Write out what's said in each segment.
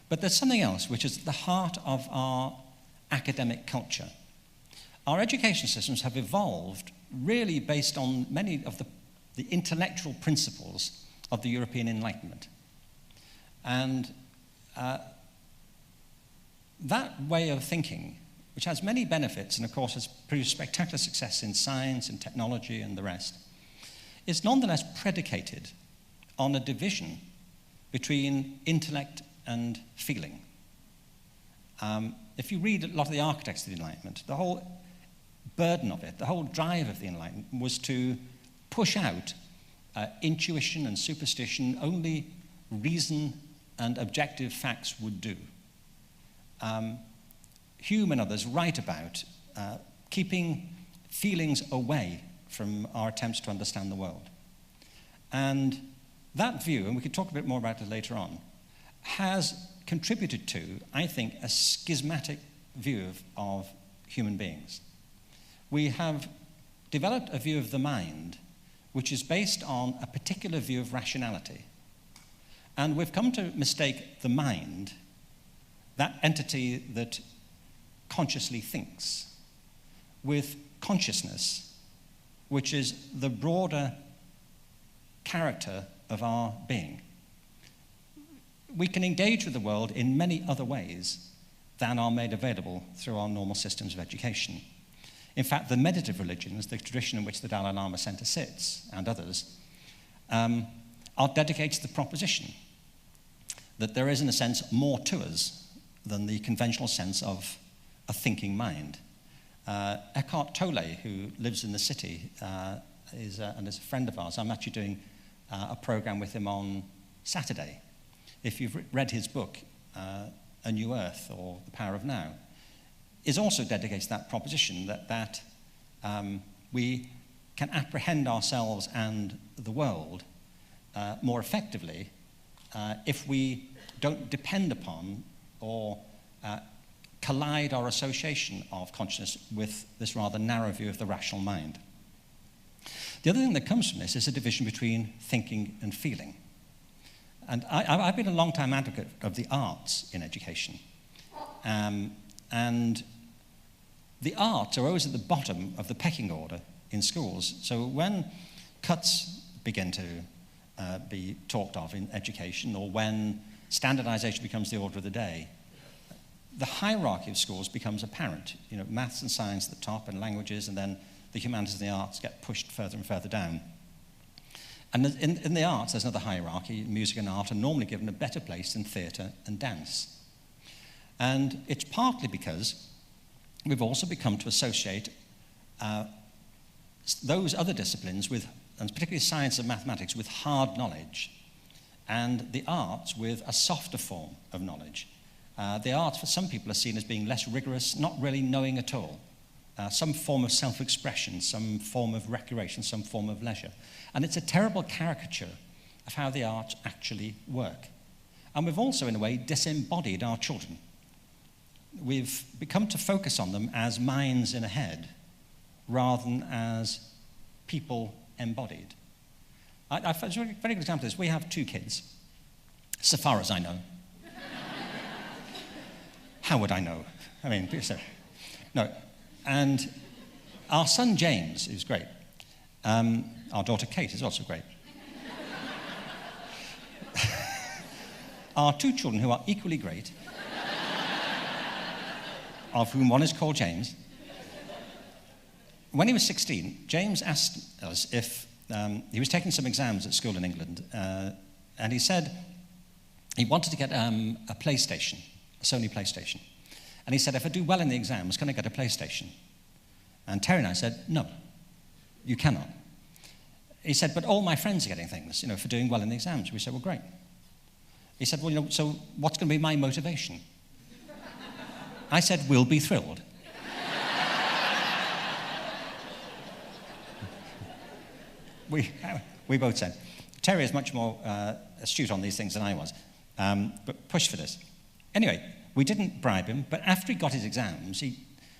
But there's something else which is at the heart of our academic culture. Our education systems have evolved really based on many of the intellectual principles of the European Enlightenment. And that way of thinking, which has many benefits and of course has produced spectacular success in science and technology and the rest, is nonetheless predicated on a division between intellect and feeling. If you read a lot of the architects of the Enlightenment, the whole burden of it, the whole drive of the Enlightenment was to push out intuition and superstition. Only reason and objective facts would do. Hume and others write about keeping feelings away from our attempts to understand the world. And that view, and we could talk a bit more about it later on, has contributed to, I think, a schismatic view of human beings. We have developed a view of the mind which is based on a particular view of rationality. And we've come to mistake the mind, that entity that consciously thinks, with consciousness, which is the broader character of our being. We can engage with the world in many other ways than are made available through our normal systems of education. In fact, the meditative religions, the tradition in which the Dalai Lama Center sits, and others, are dedicated to the proposition that there is, in a sense, more to us than the conventional sense of a thinking mind. Eckhart Tolle, who lives in the city, is a friend of ours. I'm actually doing a program with him on Saturday. If you've read his book, A New Earth, or The Power of Now, is also dedicated to that proposition that we can apprehend ourselves and the world more effectively if we don't depend upon or collide our association of consciousness with this rather narrow view of the rational mind. The other thing that comes from this is a division between thinking and feeling. And I've been a long-time advocate of the arts in education. And the arts are always at the bottom of the pecking order in schools. So when cuts begin to be talked of in education, or when standardization becomes the order of the day, the hierarchy of schools becomes apparent. You know, maths and science at the top, and languages, and then the humanities and the arts get pushed further and further down. And in the arts, there's another hierarchy. Music and art are normally given a better place than theatre and dance. And it's partly because we've also become to associate those other disciplines with, and particularly science and mathematics, with hard knowledge, and the arts with a softer form of knowledge. The arts, for some people, are seen as being less rigorous, not really knowing at all. Some form of self-expression, some form of recreation, some form of leisure. And it's a terrible caricature of how the arts actually work. And we've also, in a way, disembodied our children. We've become to focus on them as minds in a head, rather than as people embodied. A very good example of this. We have 2 kids, so far as I know. How would I know? I mean, no. And our son James is great. Our daughter Kate is also great. Our 2 children who are equally great, of whom one is called James. When he was 16, James asked us if he was taking some exams at school in England, and he said he wanted to get a PlayStation, a Sony PlayStation. And he said, if I do well in the exams, can I get a PlayStation? And Terry and I said, no, you cannot. He said, but all my friends are getting things, for doing well in the exams. We said, well, great. He said, well, so what's going to be my motivation? I said, we'll be thrilled. We both said. Terry is much more astute on these things than I was, but push for this. Anyway, we didn't bribe him, but after he got his exams,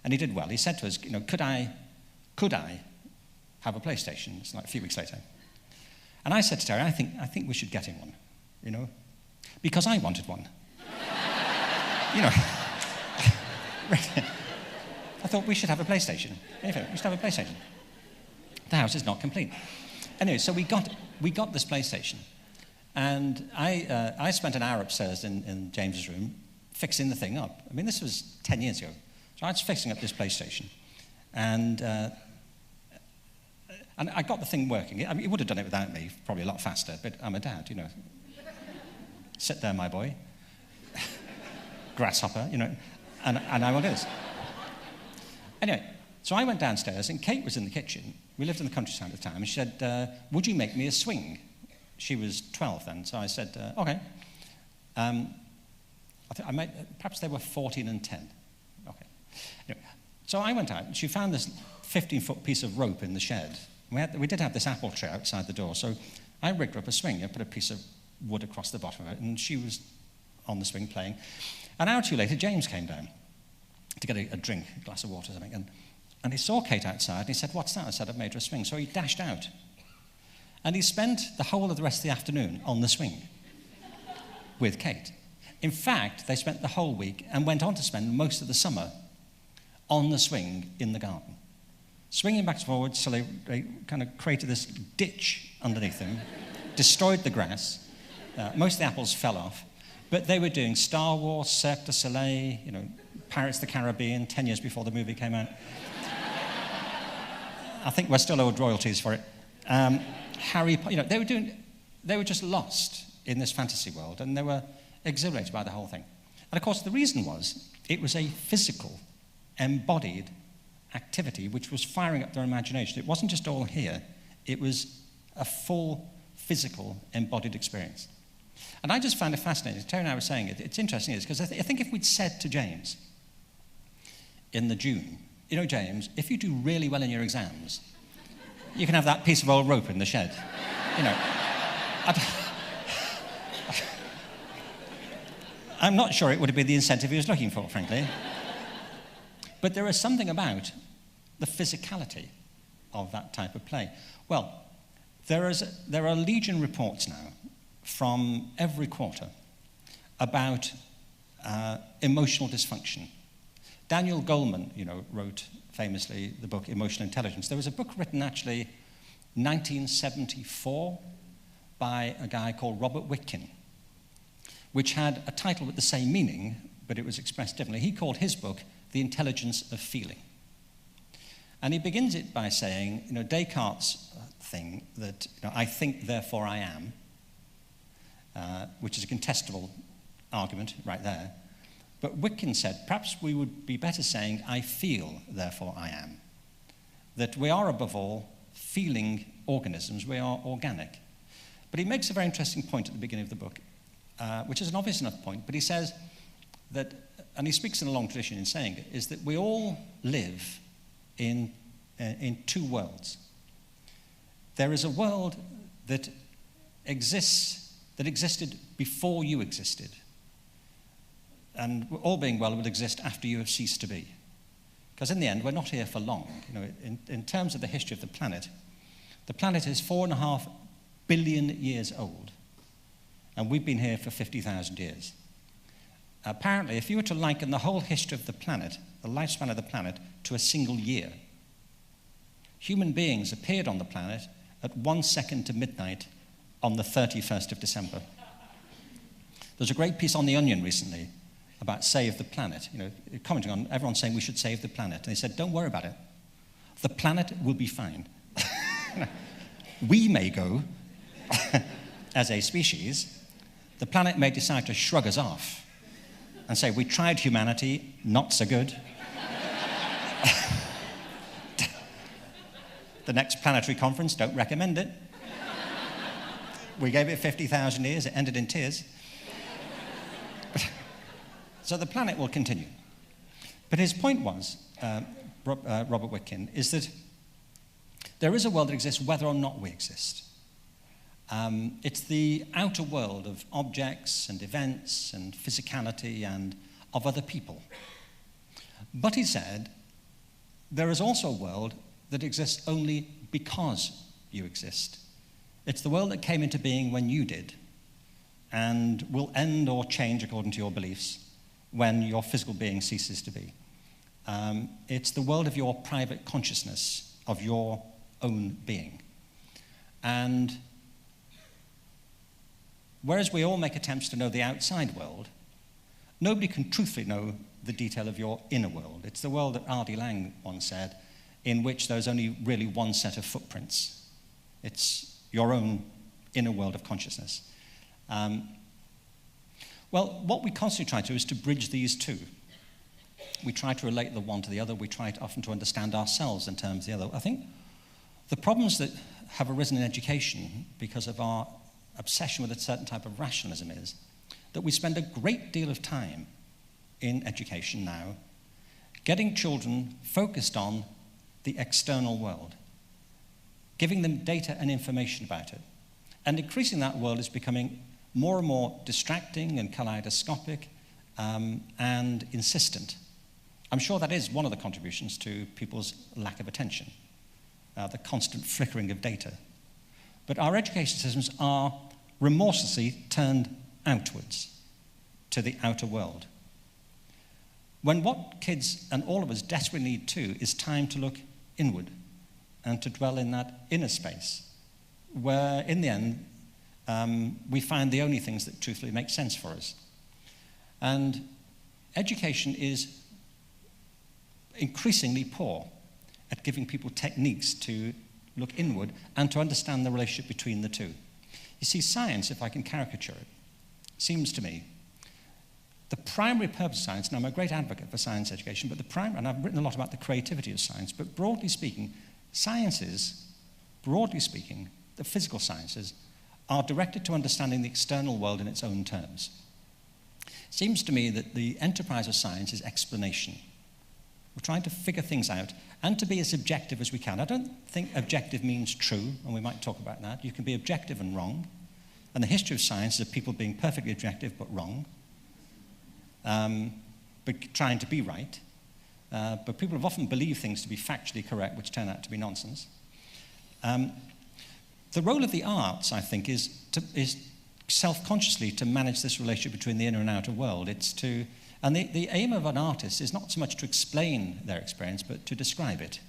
and he did well, he said to us, could I have a PlayStation? It's like a few weeks later. And I said to Terry, I think we should get him one, because I wanted one. You know, I thought we should have a PlayStation. Anyway, we should have a PlayStation. The house is not complete. Anyway, so we got this PlayStation. And I spent an hour upstairs in James's room fixing the thing up. I mean, this was 10 years ago. So I was fixing up this PlayStation. And I got the thing working. I mean, he would have done it without me, probably a lot faster, but I'm a dad, you know. Sit there, my boy. Grasshopper, you know. And I will do this. Anyway, so I went downstairs, and Kate was in the kitchen. We lived in the countryside at the time. And she said, would you make me a swing? She was 12 then, so I said, okay. Perhaps they were 14 and 10. Okay. Anyway, so I went out, and she found this 15-foot piece of rope in the shed. We did have this apple tree outside the door, so I rigged her up a swing. I put a piece of wood across the bottom of it, and she was on the swing playing. An hour or two later, James came down to get a drink, a glass of water or something, and he saw Kate outside, and he said, what's that? I said, I've made her a swing. So he dashed out. And he spent the whole of the rest of the afternoon on the swing with Kate. In fact, they spent the whole week and went on to spend most of the summer on the swing in the garden. Swinging back and forwards, so they kind of created this ditch underneath them, destroyed the grass. Most of the apples fell off. But they were doing Star Wars, Cirque du Soleil, you know, Pirates of the Caribbean, 10 years before the movie came out. I think we're still owed royalties for it. Harry Potter, you know, they were just lost in this fantasy world, and they were exhilarated by the whole thing. And of course, the reason was it was a physical, embodied activity which was firing up their imagination. It wasn't just all here, it was a full, physical, embodied experience. And I just found it fascinating. Terry and I were saying it's interesting because I think if we'd said to James in the June, you know, James, if you do really well in your exams, you can have that piece of old rope in the shed. You know, I'm not sure it would have been the incentive he was looking for, frankly. But there is something about the physicality of that type of play. Well, there are legion reports now from every quarter about emotional dysfunction. Daniel Goleman, you know, wrote famously the book Emotional Intelligence. There was a book written actually 1974 by a guy called Robert Witkin, which had a title with the same meaning, but it was expressed differently. He called his book The Intelligence of Feeling. And he begins it by saying, you know, Descartes' thing that, you know, I think, therefore I am, which is a contestable argument right there. But Witkin said, perhaps we would be better saying, I feel, therefore I am. That we are, above all, feeling organisms. We are organic. But he makes a very interesting point at the beginning of the book, which is an obvious enough point, but he says that, and he speaks in a long tradition in saying it, is that we all live in two worlds. There is a world that existed before you existed. And all being well will exist after you have ceased to be. Because in the end, we're not here for long. You know, in terms of the history of the planet is 4.5 billion years old. And we've been here for 50,000 years. Apparently, if you were to liken the whole history of the planet, the lifespan of the planet, to a single year, human beings appeared on the planet at 1 second to midnight on the 31st of December. There's a great piece on The Onion recently about Save the Planet, you know, commenting on everyone saying we should save the planet. And they said, don't worry about it. The planet will be fine. We may go as a species. The planet may decide to shrug us off and say, we tried humanity, not so good. The next planetary conference, don't recommend it. We gave it 50,000 years, it ended in tears. So the planet will continue. But his point was, Robert Witkin, is that there is a world that exists whether or not we exist. It's the outer world of objects and events and physicality and of other people. But he said, there is also a world that exists only because you exist. It's the world that came into being when you did and will end or change according to your beliefs when your physical being ceases to be. It's the world of your private consciousness, of your own being. And whereas we all make attempts to know the outside world, nobody can truthfully know the detail of your inner world. It's the world that R.D. Laing once said, in which there's only really one set of footprints. It's your own inner world of consciousness. Well, what we constantly try to do is to bridge these two. We try to relate the one to the other. We try often to understand ourselves in terms of the other. I think the problems that have arisen in education because of our obsession with a certain type of rationalism is that we spend a great deal of time in education now getting children focused on the external world, giving them data and information about it. And increasingly that world is becoming more and more distracting and kaleidoscopic and insistent. I'm sure that is one of the contributions to people's lack of attention, the constant flickering of data. But our education systems are remorselessly turned outwards to the outer world. When what kids and all of us desperately need too is time to look inward and to dwell in that inner space, where in the end we find the only things that truthfully make sense for us. And education is increasingly poor at giving people techniques to look inward and to understand the relationship between the two. You see, science, if I can caricature it, seems to me the primary purpose of science, and I'm a great advocate for science education, but and I've written a lot about the creativity of science, but broadly speaking, sciences, broadly speaking, the physical sciences, are directed to understanding the external world in its own terms. It seems to me that the enterprise of science is explanation. We're trying to figure things out and to be as objective as we can. I don't think objective means true, and we might talk about that. You can be objective and wrong. And the history of science is of people being perfectly objective but wrong, but trying to be right. But people have often believed things to be factually correct, which turn out to be nonsense. The role of the arts, I think, is self-consciously to manage this relationship between the inner and outer world. And the aim of an artist is not so much to explain their experience, but to describe it,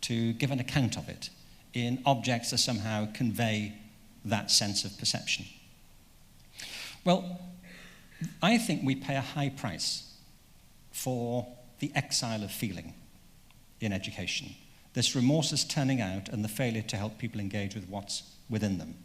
to give an account of it in objects that somehow convey that sense of perception. Well, I think we pay a high price for the exile of feeling in education, this remorseless turning out and the failure to help people engage with what's within them.